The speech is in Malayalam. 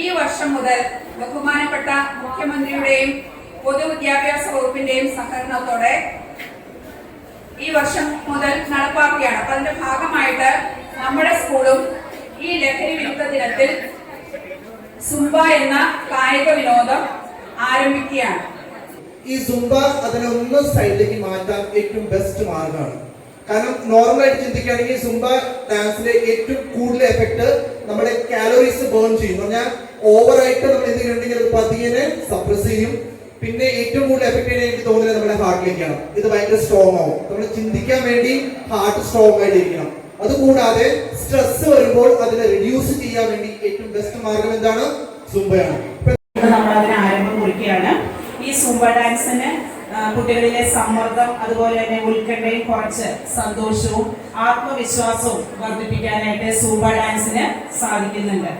ഈ വർഷം മുതൽ ബഹുമാനപ്പെട്ട മുഖ്യമന്ത്രിയുടെയും പൊതുവിദ്യാഭ്യാസ വകുപ്പിന്റെയും സഹകരണത്തോടെ ഈ വർഷം മുതൽ നടപ്പാക്കുകയാണ്. അപ്പൊ അതിന്റെ ഭാഗമായിട്ട് നമ്മുടെ സ്കൂളും ഈ ലഹരി വിരുദ്ധ ദിനത്തിൽ സുംബ എന്ന കായിക വിനോദം ആരംഭിക്കുകയാണ്. ഈ സുംബ അതിനെ ഒന്ന് സൈഡിലേക്ക് മാറ്റാൻ ഏറ്റവും ബെസ്റ്റ് മാർഗമാണ്. കാരണം നോർമലായിട്ട് ചിന്തിക്കുകയാണെങ്കിൽ സുംബ ഡാൻസിലെ ഏറ്റവും കൂടുതൽ എഫക്ട് നമ്മുടെ കാലോറീസ് ബേൺ ചെയ്യും. പറഞ്ഞാൽ ഓവറായിട്ട് നമ്മൾ എന്തെങ്കിലും അത് പതിയെ സപ്രസ് ചെയ്യും. പിന്നെ ഏറ്റവും കൂടുതൽ എഫക്ട് ചെയ്യാൻ എനിക്ക് തോന്നുന്നത് നമ്മുടെ ഹാർട്ടിലേക്കാണ്. ഇത് ഭയങ്കര സ്ട്രോങ് ആവും. നമ്മൾ ചിന്തിക്കാൻ വേണ്ടി ഹാർട്ട് സ്ട്രോങ് ആയിട്ടിരിക്കണം. അതുകൂടാതെ സ്ട്രെസ് വരുമ്പോൾ അതിനെ റിഡ്യൂസ് ചെയ്യാൻ വേണ്ടി ഏറ്റവും ബെസ്റ്റ് മാർഗം എന്താണ്? സുംബയാണ്. നമ്മൾ അതിന് ആരംഭം കുറിക്കുകയാണ്. ഈ സുംബ ഡാൻസിന് കുട്ടികളിലെ സമ്മർദ്ദം അതുപോലെ തന്നെ ഉത്കണ്ഠയും കുറച്ച് സന്തോഷവും ആത്മവിശ്വാസവും വർദ്ധിപ്പിക്കാനായിട്ട് സുംബ ഡാൻസിന് സാധിക്കുന്നുണ്ട്.